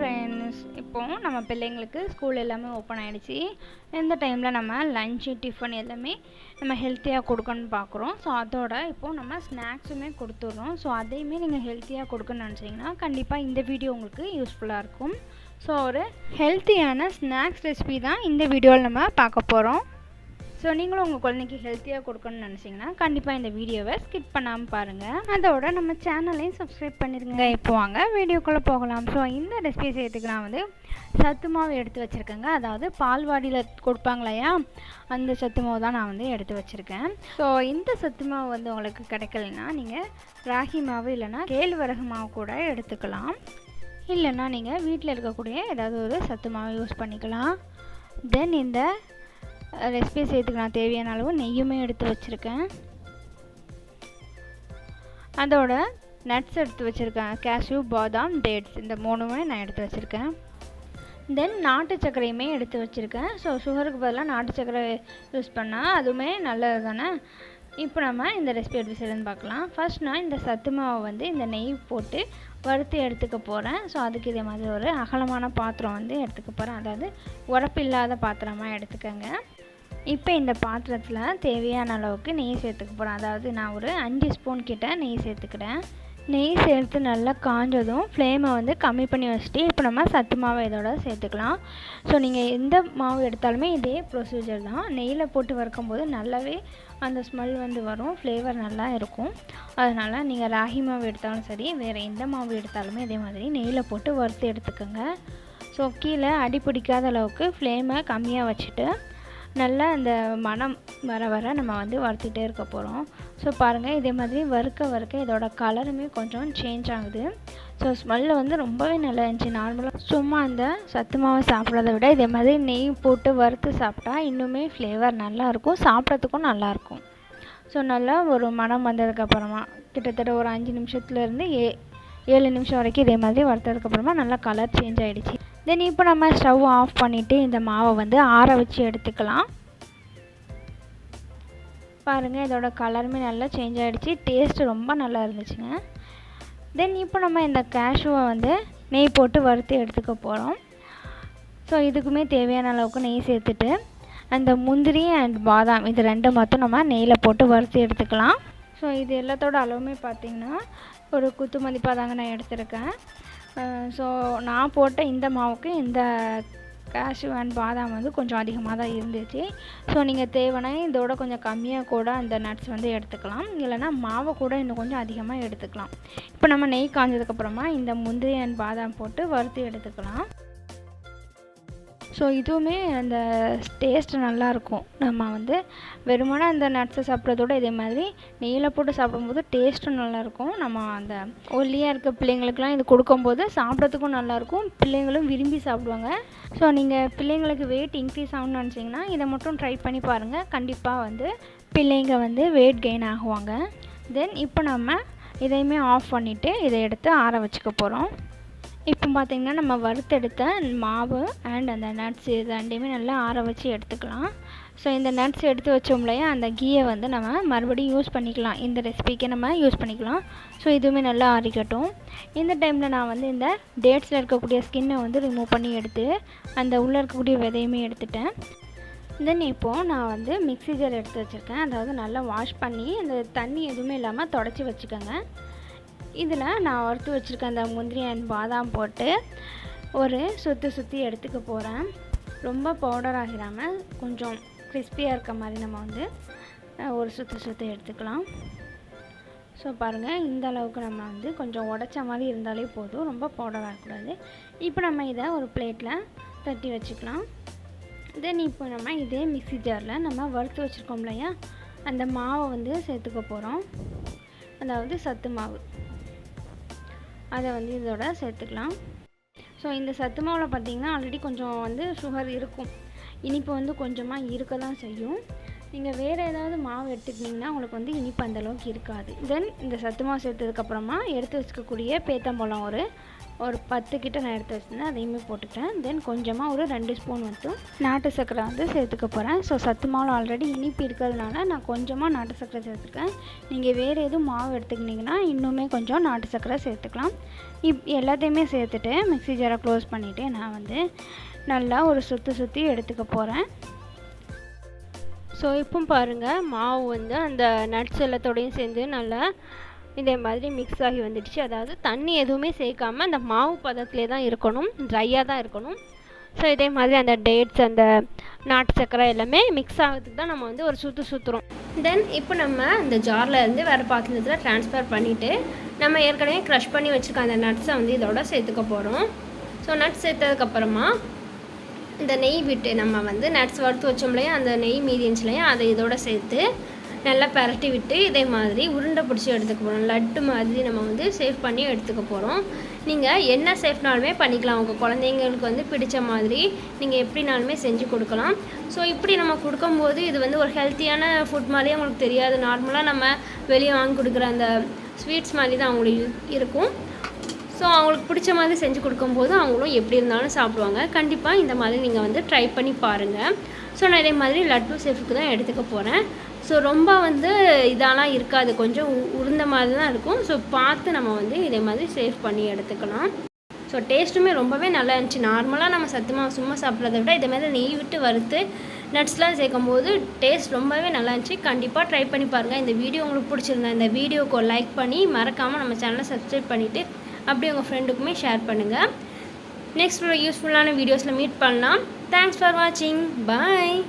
Friends, இப்போது நம்ம பிள்ளைங்களுக்கு ஸ்கூல் எல்லாமே ஓப்பன் ஆகிடுச்சி. இந்த டைமில் நம்ம லஞ்சு டிஃபன் எல்லாமே நம்ம ஹெல்த்தியாக கொடுக்கணும்னு பார்க்குறோம். ஸோ அதோட இப்போது நம்ம ஸ்நாக்ஸுமே கொடுத்துட்றோம். ஸோ அதையுமே நீங்கள் ஹெல்த்தியாக கொடுக்கணும்னு நினச்சிங்கன்னா கண்டிப்பாக இந்த வீடியோ உங்களுக்கு யூஸ்ஃபுல்லாக இருக்கும். ஸோ ஒரு ஹெல்த்தியான ஸ்நாக்ஸ் ரெசிபி தான் இந்த வீடியோவில் நம்ம பார்க்க போகிறோம். ஸோ நீங்களும் உங்கள் குழந்தைக்கு ஹெல்த்தியாக கொடுக்கணும்னு நினச்சிங்கன்னா கண்டிப்பாக இந்த வீடியோவை ஸ்கிப் பண்ணாமல் பாருங்கள். அதோட நம்ம சேனலையும் சப்ஸ்கிரைப் பண்ணிடுங்க. இப்போ வாங்க வீடியோக்குள்ளே போகலாம். ஸோ இந்த ரெசிபி செய்யறதுக்கு நான் வந்து சத்து மாவு எடுத்து வச்சுருக்கேங்க. அதாவது பால்வாடியில் கொடுப்பாங்களையா, அந்த சத்து மாவு தான் நான் வந்து எடுத்து வச்சுருக்கேன். ஸோ இந்த சத்து மாவு வந்து உங்களுக்கு கிடைக்கலன்னா நீங்கள் ராகி மாவு இல்லைனா கேழ்வரகு மாவு கூட எடுத்துக்கலாம். இல்லைன்னா நீங்கள் வீட்டில் இருக்கக்கூடிய ஏதாவது ஒரு சத்து மாவு யூஸ் பண்ணிக்கலாம். தென் இந்த ரெசிபி செய்யறதுக்கு நான் தேவையான அளவு நெய்யுமே எடுத்து வச்சுருக்கேன். அதோட நட்ஸ் எடுத்து வச்சுருக்கேன். கேஷ்யூ, பாதாம், டேட்ஸ் இந்த மூணுமே நான் எடுத்து வச்சுருக்கேன். தென் நாட்டு சர்க்கரையுமே எடுத்து வச்சுருக்கேன். ஸோ சுகருக்கு பதிலாக நாட்டு சர்க்கரை யூஸ் பண்ணால் அதுவுமே நல்லது தானே. இப்போ நம்ம இந்த ரெசிபி எப்படி செய்யணும்னு பார்க்கலாம். ஃபர்ஸ்ட் நான் இந்த சத்து மாவை வந்து இந்த நெய் போட்டு வறுத்து எடுத்துக்க போகிறேன். ஸோ அதுக்கு இதே மாதிரி ஒரு அகலமான பாத்திரம் வந்து எடுத்துக்க போகிறேன். அதாவது உரப்பு இல்லாத பாத்திரமாக எடுத்துக்கோங்க. இப்போ இந்த பாத்திரத்தில் தேவையான அளவுக்கு நெய் சேர்த்துக்க போகிறேன். அதாவது நான் ஒரு 5 ஸ்பூன் கிட்ட நெய் சேர்த்துக்கிறேன். நெய் சேர்த்து நல்லா காஞ்சதும் ஃப்ளேமை வந்து கம்மி பண்ணி வச்சுட்டு இப்போ நம்ம சத்து மாவை இதோட சேர்த்துக்கலாம். ஸோ நீங்கள் எந்த மாவு எடுத்தாலுமே இதே ப்ரொசீஜர் தான். நெய்யில் போட்டு வறுக்கும்போது நல்லாவே அந்த ஸ்மெல் வந்து வரும், ஃப்ளேவர் நல்லா இருக்கும். அதனால் நீங்கள் ராகி மாவு எடுத்தாலும் சரி, வேறு எந்த மாவு எடுத்தாலுமே இதே மாதிரி நெய்யில் போட்டு வறுத்து எடுத்துக்கோங்க. ஸோ கீழே அடி பிடிக்காத அளவுக்கு ஃப்ளேமை கம்மியாக வச்சுட்டு நல்லா இந்த மணம் வர வர நம்ம வந்து வறுத்துட்டே இருக்க போகிறோம். ஸோ பாருங்கள், இதே மாதிரி வறுக்க இதோட கலருமே கொஞ்சம் சேஞ்ச் ஆகுது. ஸோ ஸ்மெல்லு வந்து ரொம்பவே நல்லா இருந்துச்சு. நார்மலாக சும்மா அந்த சத்து மாவை சாப்பிட்றத விட இதே மாதிரி நெய் போட்டு வறுத்து சாப்பிட்டா இன்னுமே ஃப்ளேவர் நல்லாயிருக்கும், சாப்பிட்றதுக்கும் நல்லாயிருக்கும். ஸோ நல்லா ஒரு மணம் வந்ததுக்கப்புறமா கிட்டத்தட்ட ஒரு 5 நிமிஷத்துலேருந்து 7 நிமிஷம் வரைக்கும் இதே மாதிரி வறுத்ததுக்கப்புறமா நல்லா கலர் சேஞ்ச் ஆகிடுச்சு. தென் இப்போ நம்ம ஸ்டவ் ஆஃப் பண்ணிவிட்டு இந்த மாவை வந்து ஆற வச்சு எடுத்துக்கலாம். பாருங்கள், இதோட கலருமே நல்லா சேஞ்ச் ஆகிடுச்சு. டேஸ்ட்டு ரொம்ப நல்லா இருந்துச்சுங்க. தென் இப்போ நம்ம இந்த கேஷ்யூவை வந்து நெய் போட்டு வறுத்து எடுத்துக்க போகிறோம். ஸோ இதுக்குமே தேவையான அளவுக்கு நெய் சேர்த்துட்டு அந்த முந்திரி அண்ட் பாதாம் இது ரெண்டும் மட்டும் நம்ம நெய்யில் போட்டு வறுத்து எடுத்துக்கலாம். ஸோ இது எல்லாத்தோட அளவுமே பார்த்திங்கன்னா ஒரு குத்து மதிப்பாக தாங்க நான் எடுத்திருக்கேன். ஸோ நான் போட்ட இந்த மாவுக்கு இந்த கேஷ்யூ அண்ட் பாதாம் வந்து கொஞ்சம் அதிகமாக தான் இருந்துச்சு. ஸோ நீங்கள் தேவைன்னா இதோட கொஞ்சம் கம்மியாக கூட அந்த நட்ஸ் வந்து எடுத்துக்கலாம். இல்லைனா மாவை கூட இன்னும் கொஞ்சம் அதிகமாக எடுத்துக்கலாம். இப்போ நம்ம நெய் காஞ்சதுக்கப்புறமா இந்த முந்திரி அண்ட் பாதாம் போட்டு வறுத்து எடுத்துக்கலாம். ஸோ இதுவுமே அந்த டேஸ்ட் நல்லாயிருக்கும். நம்ம வந்து வெறுமனே அந்த நட்ஸை சாப்பிட்றதோட இதே மாதிரி நெய்யில் போட்டு சாப்பிடும்போது டேஸ்ட்டும் நல்லாயிருக்கும். நம்ம அந்த ஒல்லியாக இருக்க பிள்ளைங்களுக்கெலாம் இது கொடுக்கும்போது சாப்பிட்றதுக்கும் நல்லாயிருக்கும், பிள்ளைங்களும் விரும்பி சாப்பிடுவாங்க. ஸோ நீங்கள் பிள்ளைங்களுக்கு வெயிட் இன்க்ரீஸ் ஆகணும்னு நினச்சிங்கன்னா இதை மட்டும் ட்ரை பண்ணி பாருங்கள். கண்டிப்பாக வந்து பிள்ளைங்க வந்து வெயிட் கெயின் ஆகுவாங்க. தென் இப்போ நம்ம இதையுமே ஆஃப் பண்ணிவிட்டு இதை எடுத்து ஆற வச்சுக்க போகிறோம். இப்போ பார்த்திங்கன்னா நம்ம வறுத்தெடுத்த மாவு அண்ட் அந்த நட்ஸ் இது ரெண்டையுமே நல்லா ஆற வச்சு எடுத்துக்கலாம். ஸோ இந்த நட்ஸ் எடுத்து வச்சோம் இல்லையா, அந்த கீயை வந்து நம்ம மறுபடியும் யூஸ் பண்ணிக்கலாம். இந்த ரெசிபிக்கு நம்ம யூஸ் பண்ணிக்கலாம். ஸோ இதுவுமே நல்லா ஆறிக்கட்டும். இந்த டைமில் நான் வந்து இந்த டேட்ஸில் இருக்கக்கூடிய ஸ்கின்னை வந்து ரிமூவ் பண்ணி எடுத்து அந்த உள்ளே இருக்கக்கூடிய விதையுமே எடுத்துட்டேன். தென் இப்போது நான் வந்து மிக்ஸி ஜார் எடுத்து வச்சுருக்கேன். அதாவது நல்லா வாஷ் பண்ணி அந்த தண்ணி எதுவுமே இல்லாமல் தொடச்சி வச்சுக்கோங்க. இதில் நான் வறுத்து வச்சுருக்கேன் அந்த முந்திரி அண்ட் பாதாம் போட்டு ஒரு சுற்றி எடுத்துக்க போகிறேன். ரொம்ப பவுடர் ஆகிடாமல் கொஞ்சம் கிறிஸ்பியாக இருக்க மாதிரி நம்ம வந்து ஒரு சுற்றி எடுத்துக்கலாம். ஸோ பாருங்கள், இந்த அளவுக்கு நம்ம வந்து கொஞ்சம் உடச்ச மாதிரி இருந்தாலே போதும், ரொம்ப பவுடர் ஆகக்கூடாது. இப்போ நம்ம இதை ஒரு பிளேட்டில் தட்டி வச்சுக்கலாம். தென் இப்போ நம்ம இதே மிக்ஸி ஜாரில் நம்ம வறுத்து வச்சுருக்கோம் இல்லையா, அந்த மாவை வந்து சேர்த்துக்க போகிறோம். அதாவது சத்து மாவு அதை வந்து இதோட சேர்த்துக்கலாம். ஸோ இந்த சத்து மாவில் பார்த்திங்கன்னா ஆல்ரெடி கொஞ்சம் வந்து சுகர் இருக்கும், இனிப்பு வந்து கொஞ்சமாக இருக்க தான் செய்யும். நீங்கள் வேறு ஏதாவது மாவு எடுத்துக்கிட்டிங்கன்னா உங்களுக்கு வந்து இனிப்பு அந்தளவுக்கு இருக்காது. தென் இந்த சத்து மாவு சேர்த்ததுக்கப்புறமா எடுத்து வச்சுக்கக்கூடிய பேத்தம்பழம் ஒரு ஒரு 10 கிட்ட நான் எடுத்து வச்சுருந்தேன், அதையுமே போட்டுக்கிட்டேன். தென் கொஞ்சமாக ஒரு 2 ஸ்பூன் மட்டும் நாட்டு சர்க்கரை வந்து சேர்த்துக்க போகிறேன். ஸோ சத்து மாவில் ஆல்ரெடி இனிப்பு இருக்கிறதுனால நான் கொஞ்சமாக நாட்டு சர்க்கரை சேர்த்துருக்கேன். நீங்கள் வேறு எதுவும் மாவு எடுத்துக்கிட்டிங்கன்னா இன்னுமே கொஞ்சம் நாட்டு சர்க்கரை சேர்த்துக்கலாம். எல்லாத்தையுமே சேர்த்துட்டு மிக்ஸி ஜாரை க்ளோஸ் பண்ணிவிட்டு நான் வந்து நல்லா ஒரு சுற்றி எடுத்துக்க போகிறேன். ஸோ இப்போ பாருங்கள், மாவு வந்து அந்த நட்ஸ் எல்லாத்தோடையும் சேர்ந்து நல்லா இதே மாதிரி மிக்ஸ் ஆகி வந்துடுச்சு. அதாவது தண்ணி எதுவுமே சேர்க்காமல் அந்த மாவு பதத்திலே தான் இருக்கணும், ட்ரையாக தான் இருக்கணும். ஸோ இதே மாதிரி அந்த டேட்ஸ் அந்த நாட்டு சர்க்கரை எல்லாமே மிக்ஸ் ஆகிறதுக்கு தான் நம்ம வந்து ஒரு சுற்றுறோம். தென் இப்போ நம்ம அந்த ஜாரில் இருந்து வேறு பாத்திரத்தில் ட்ரான்ஸ்ஃபர் பண்ணிவிட்டு நம்ம ஏற்கனவே க்ரஷ் பண்ணி வச்சுருக்க அந்த நட்ஸை வந்து இதோட சேர்த்துக்க போகிறோம். ஸோ நட்ஸ் சேர்த்ததுக்கப்புறமா இந்த நெய் விட்டு நம்ம வந்து நட்ஸ் வறுத்து வச்சோம் இல்லையா, அந்த நெய் மீதி இருந்துச்சு இல்லையா, அதை இதோட சேர்த்து நல்லா பரட்டி விட்டு இதே மாதிரி உருண்டை பிடிச்சி எடுத்துக்க போகிறோம். லட்டு மாதிரி நம்ம வந்து சேவ் பண்ணி எடுத்துக்க போகிறோம். நீங்கள் என்ன சேஃப்னாலுமே பண்ணிக்கலாம், உங்கள் குழந்தைங்களுக்கு வந்து பிடிச்ச மாதிரி நீங்கள் எப்படினாலுமே செஞ்சு கொடுக்கலாம். ஸோ இப்படி நம்ம கொடுக்கும்போது இது வந்து ஒரு ஹெல்த்தியான ஃபுட் மாதிரியே உங்களுக்கு தெரியாது. நார்மலாக நம்ம வெளியே வாங்கி கொடுக்குற அந்த ஸ்வீட்ஸ் மாதிரி தான் அவங்களுக்கு இருக்கும். ஸோ அவங்களுக்கு பிடிச்ச மாதிரி செஞ்சு கொடுக்கும்போது அவங்களும் எப்படி இருந்தாலும் சாப்பிடுவாங்க. கண்டிப்பாக இந்த மாதிரி நீங்கள் வந்து ட்ரை பண்ணி பாருங்கள். ஸோ நான் இதே மாதிரி லட்டு சேஃபுக்கு தான் எடுத்துக்க போகிறேன். ஸோ ரொம்ப வந்து இதெல்லாம் இருக்காது, கொஞ்சம் உருந்த மாதிரி தான் இருக்கும். ஸோ பார்த்து நம்ம வந்து இதே மாதிரி சேவ் பண்ணி எடுத்துக்கலாம். ஸோ டேஸ்ட்டுமே ரொம்பவே நல்லா இருந்துச்சு. நார்மலாக நம்ம சத்துமாவு சும்மா சாப்பிட்றத விட இதே மாதிரி நெய் விட்டு வறுத்து நட்ஸ்லாம் சேர்க்கும் போது டேஸ்ட் ரொம்பவே நல்லா இருந்துச்சு. கண்டிப்பாக ட்ரை பண்ணி பாருங்கள். இந்த வீடியோ உங்களுக்கு பிடிச்சிருந்தா இந்த வீடியோக்கு லைக் பண்ணி மறக்காமல் நம்ம சேனலை சப்ஸ்கிரைப் பண்ணிவிட்டு அப்படியே உங்கள் ஃப்ரெண்டுக்குமே ஷேர் பண்ணுங்கள். நெக்ஸ்ட் ஒரு யூஸ்ஃபுல்லான வீடியோஸில் மீட் பண்ணலாம். தேங்க்ஸ் ஃபார் வாட்சிங். பாய்.